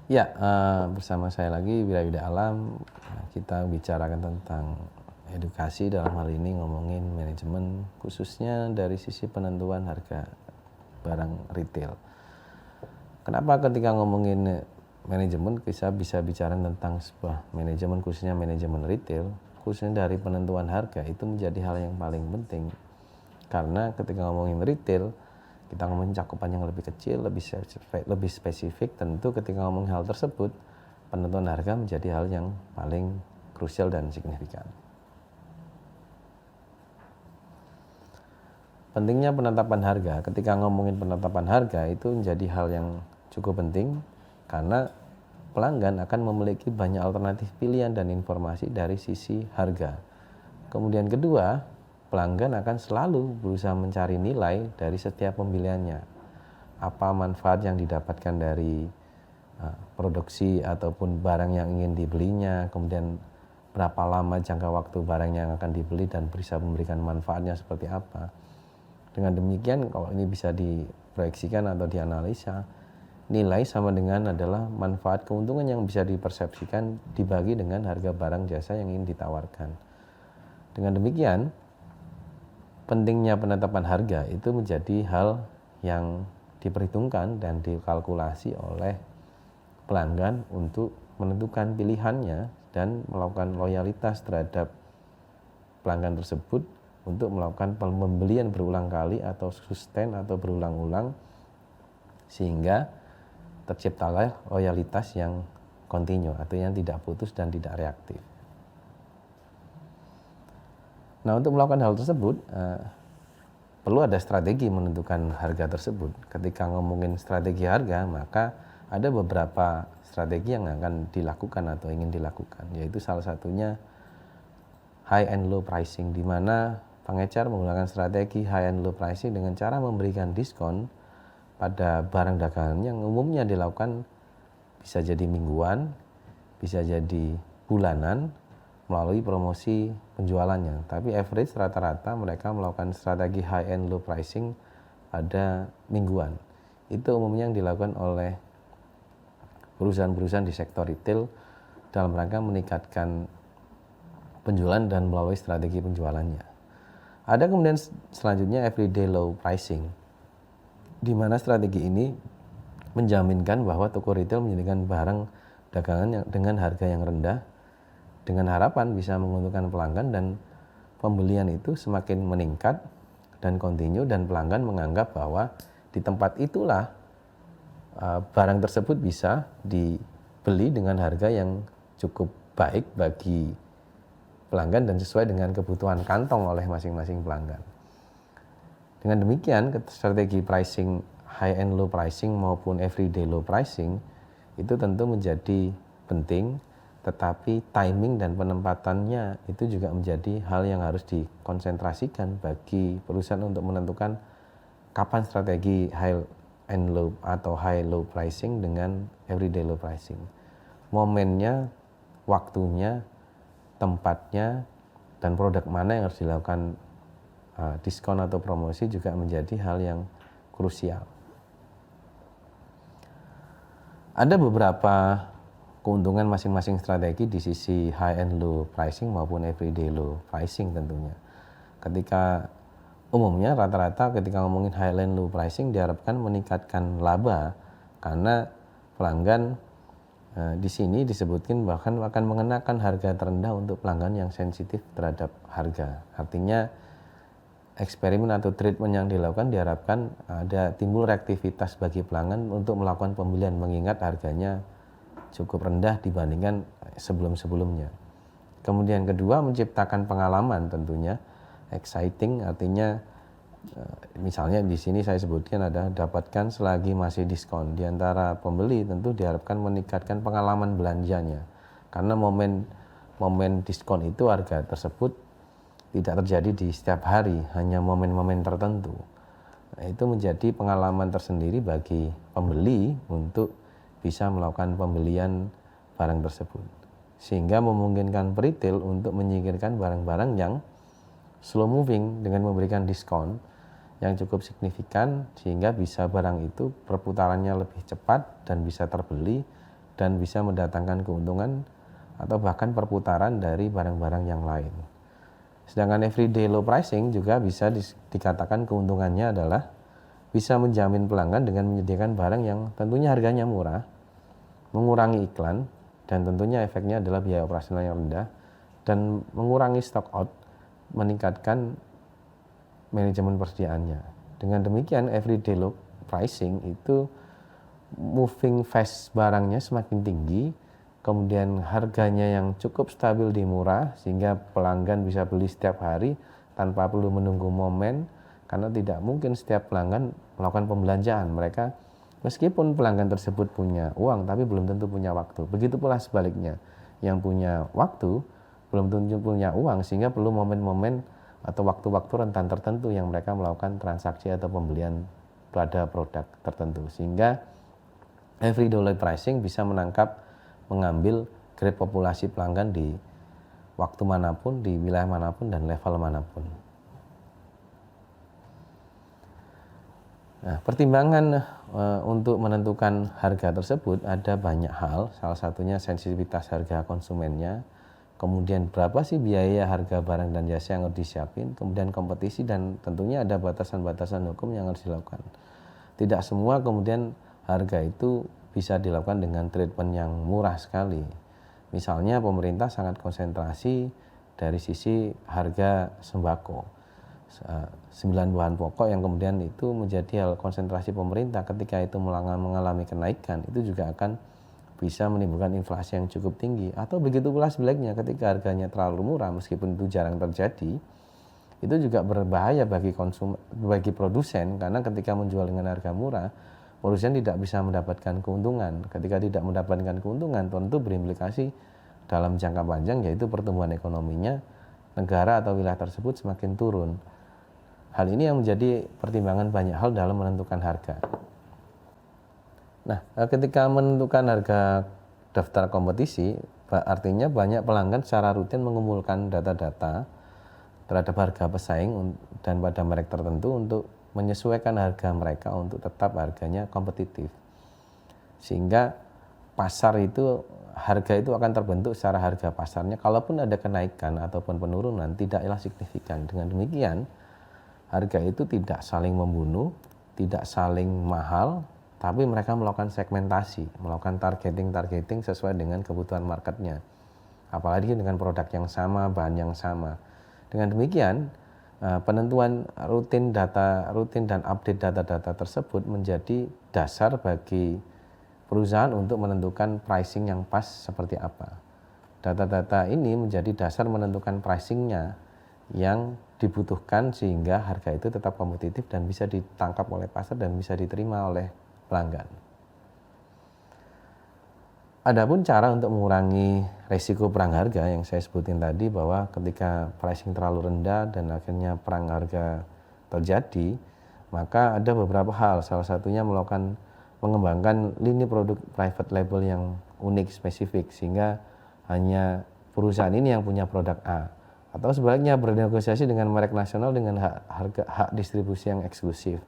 Ya, bersama saya lagi Wirawida Alam. Kita bicarakan tentang edukasi, dalam hal ini ngomongin manajemen, khususnya dari sisi penentuan harga barang retail. Kenapa ketika ngomongin manajemen bisa bicara tentang sebuah manajemen, khususnya manajemen retail, khususnya dari penentuan harga, itu menjadi hal yang paling penting. Karena ketika ngomongin retail, kita ngomongin cakupan yang lebih kecil, lebih spesifik. Tentu ketika ngomongin hal tersebut, penentuan harga menjadi hal yang paling krusial dan signifikan. Pentingnya penetapan harga. Ketika ngomongin penetapan harga, itu menjadi hal yang cukup penting karena pelanggan akan memiliki banyak alternatif pilihan dan informasi dari sisi harga. Kemudian kedua, pelanggan akan selalu berusaha mencari nilai dari setiap pembeliannya. Apa manfaat yang didapatkan dari produksi ataupun barang yang ingin dibelinya, kemudian berapa lama jangka waktu barang yang akan dibeli dan bisa memberikan manfaatnya seperti apa. Dengan demikian, kalau ini bisa diproyeksikan atau dianalisa, nilai sama dengan adalah manfaat keuntungan yang bisa dipersepsikan dibagi dengan harga barang jasa yang ingin ditawarkan. Dengan demikian, pentingnya penetapan harga itu menjadi hal yang diperhitungkan dan dikalkulasi oleh pelanggan untuk menentukan pilihannya dan melakukan loyalitas terhadap pelanggan tersebut untuk melakukan pembelian berulang kali atau sustain atau berulang-ulang, sehingga terciptalah loyalitas yang kontinu atau yang tidak putus dan tidak reaktif. Nah, untuk melakukan hal tersebut perlu ada strategi menentukan harga tersebut. Ketika ngomongin strategi harga, maka ada beberapa strategi yang akan dilakukan atau ingin dilakukan, yaitu salah satunya high and low pricing, di mana pengecer menggunakan strategi high and low pricing dengan cara memberikan diskon pada barang dagangan yang umumnya dilakukan bisa jadi mingguan, bisa jadi bulanan, melalui promosi penjualannya. Tapi average rata-rata mereka melakukan strategi high and low pricing pada mingguan. Itu umumnya yang dilakukan oleh perusahaan-perusahaan di sektor retail dalam rangka meningkatkan penjualan dan melalui strategi penjualannya. Ada kemudian selanjutnya everyday low pricing, di mana strategi ini menjaminkan bahwa toko retail menyediakan barang dagangan dengan harga yang rendah, dengan harapan bisa menguntungkan pelanggan dan pembelian itu semakin meningkat dan kontinu, dan pelanggan menganggap bahwa di tempat itulah barang tersebut bisa dibeli dengan harga yang cukup baik bagi pelanggan dan sesuai dengan kebutuhan kantong oleh masing-masing pelanggan. Dengan demikian, strategi pricing high and low pricing maupun everyday low pricing itu tentu menjadi penting, tetapi timing dan penempatannya itu juga menjadi hal yang harus dikonsentrasikan bagi perusahaan untuk menentukan kapan strategi high and low atau high low pricing dengan everyday low pricing. Momennya, waktunya, tempatnya, dan produk mana yang harus dilakukan diskon atau promosi juga menjadi hal yang krusial. Ada beberapa keuntungan masing-masing strategi di sisi high and low pricing maupun everyday low pricing tentunya. Ketika umumnya rata-rata ketika ngomongin high and low pricing diharapkan meningkatkan laba, karena pelanggan di sini disebutkan bahkan akan mengenakan harga terendah untuk pelanggan yang sensitif terhadap harga. Artinya eksperimen atau treatment yang dilakukan diharapkan ada timbul reaktivitas bagi pelanggan untuk melakukan pembelian mengingat harganya cukup rendah dibandingkan sebelum-sebelumnya. Kemudian kedua, menciptakan pengalaman tentunya exciting, artinya misalnya di sini saya sebutkan ada dapatkan selagi masih diskon. Di antara pembeli tentu diharapkan meningkatkan pengalaman belanjanya, karena momen diskon itu harga tersebut tidak terjadi di setiap hari, hanya momen-momen tertentu. Nah, itu menjadi pengalaman tersendiri bagi pembeli untuk bisa melakukan pembelian barang tersebut, sehingga memungkinkan retail untuk menyingkirkan barang-barang yang slow moving dengan memberikan diskon yang cukup signifikan, sehingga bisa barang itu perputarannya lebih cepat dan bisa terbeli dan bisa mendatangkan keuntungan atau bahkan perputaran dari barang-barang yang lain. Sedangkan everyday low pricing juga bisa dikatakan keuntungannya adalah bisa menjamin pelanggan dengan menyediakan barang yang tentunya harganya murah, mengurangi iklan, dan tentunya efeknya adalah biaya operasional yang rendah, dan mengurangi stock out, meningkatkan manajemen persediaannya. Dengan demikian everyday low pricing itu moving fast barangnya semakin tinggi, kemudian harganya yang cukup stabil di murah sehingga pelanggan bisa beli setiap hari tanpa perlu menunggu momen, karena tidak mungkin setiap pelanggan melakukan pembelanjaan. Mereka meskipun pelanggan tersebut punya uang tapi belum tentu punya waktu. Begitu pula sebaliknya, yang punya waktu belum tentu punya uang sehingga perlu momen-momen atau waktu-waktu rentan tertentu yang mereka melakukan transaksi atau pembelian pada produk tertentu, sehingga everyday low pricing bisa mengambil grade populasi pelanggan di waktu manapun, di wilayah manapun, dan level manapun. Nah, pertimbangan untuk menentukan harga tersebut ada banyak hal, salah satunya sensitivitas harga konsumennya, kemudian berapa sih biaya harga barang dan jasa yang harus disiapin, kemudian kompetisi, dan tentunya ada batasan-batasan hukum yang harus dilakukan. Tidak semua kemudian harga itu bisa dilakukan dengan treatment yang murah sekali. Misalnya pemerintah sangat konsentrasi dari sisi harga sembako, 9 bahan pokok yang kemudian itu menjadi hal konsentrasi pemerintah. Ketika itu mengalami kenaikan, itu juga akan bisa menimbulkan inflasi yang cukup tinggi. Atau begitu pula sebaliknya, ketika harganya terlalu murah meskipun itu jarang terjadi, itu juga berbahaya bagi produsen, karena ketika menjual dengan harga murah, produsen tidak bisa mendapatkan keuntungan. Ketika tidak mendapatkan keuntungan, tentu berimplikasi dalam jangka panjang, yaitu pertumbuhan ekonominya negara atau wilayah tersebut semakin turun. Hal ini yang menjadi pertimbangan banyak hal dalam menentukan harga. Nah, ketika menentukan harga daftar kompetisi, artinya banyak pelanggan secara rutin mengumpulkan data-data terhadap harga pesaing dan pada merek tertentu untuk menyesuaikan harga mereka untuk tetap harganya kompetitif. Sehingga pasar itu, harga itu akan terbentuk secara harga pasarnya. Kalaupun ada kenaikan ataupun penurunan, tidaklah signifikan. Dengan demikian, harga itu tidak saling membunuh, tidak saling mahal, tapi mereka melakukan segmentasi, melakukan targeting sesuai dengan kebutuhan marketnya. Apalagi dengan produk yang sama, bahan yang sama. Dengan demikian, penentuan rutin dan update data-data tersebut menjadi dasar bagi perusahaan untuk menentukan pricing yang pas seperti apa. Data-data ini menjadi dasar menentukan pricingnya yang dibutuhkan sehingga harga itu tetap kompetitif dan bisa ditangkap oleh pasar dan bisa diterima oleh pelanggan. Adapun cara untuk mengurangi risiko perang harga yang saya sebutin tadi, bahwa ketika pricing terlalu rendah dan akhirnya perang harga terjadi, maka ada beberapa hal. Salah satunya mengembangkan lini produk private label yang unik, spesifik, sehingga hanya perusahaan ini yang punya produk A. Atau sebaliknya bernegosiasi dengan merek nasional dengan hak distribusi yang eksklusif.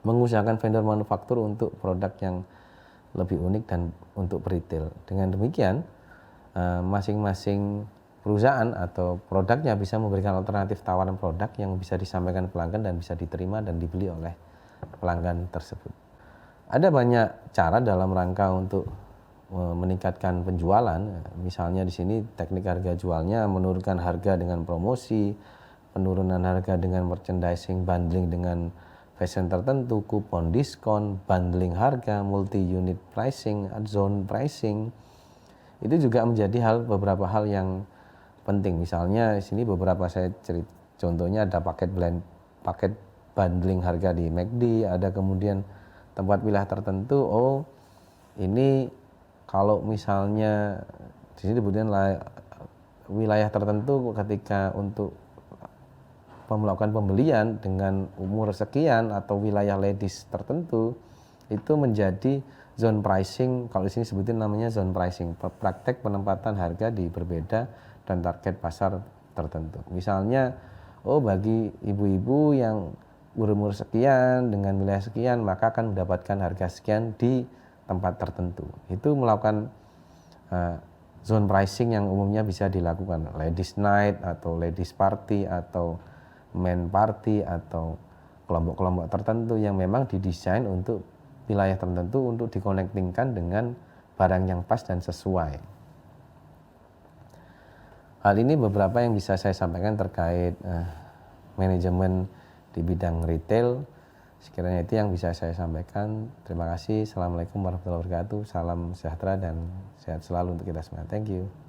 Mengusahakan vendor manufaktur untuk produk yang lebih unik dan untuk retail. Dengan demikian, masing-masing perusahaan atau produknya bisa memberikan alternatif tawaran produk yang bisa disampaikan pelanggan dan bisa diterima dan dibeli oleh pelanggan tersebut. Ada banyak cara dalam rangka untuk meningkatkan penjualan. Misalnya di sini teknik harga jualnya menurunkan harga dengan promosi, penurunan harga dengan merchandising, bundling dengan fashion tertentu, kupon diskon, bundling harga, multi unit pricing, zone pricing. Itu juga menjadi beberapa hal yang penting. Misalnya di sini beberapa saya contohnya ada paket bundling harga di McD, ada kemudian tempat wilayah tertentu. Oh, ini kalau misalnya di sini kemudian wilayah tertentu ketika untuk melakukan pembelian dengan umur sekian atau wilayah ladies tertentu, itu menjadi zone pricing. Kalau di sini sebutin namanya zone pricing, praktek penempatan harga di berbeda dan target pasar tertentu. Misalnya, bagi ibu-ibu yang berumur sekian dengan wilayah sekian, maka akan mendapatkan harga sekian di tempat tertentu. Itu melakukan zone pricing yang umumnya bisa dilakukan ladies night atau ladies party atau men party atau kelompok-kelompok tertentu yang memang didesain untuk wilayah tertentu untuk dikonektingkan dengan barang yang pas dan sesuai. Hal ini beberapa yang bisa saya sampaikan terkait manajemen di bidang retail. Sekiranya itu yang bisa saya sampaikan. Terima kasih. Assalamualaikum warahmatullahi wabarakatuh. Salam sejahtera dan sehat selalu untuk kita semua. Thank you.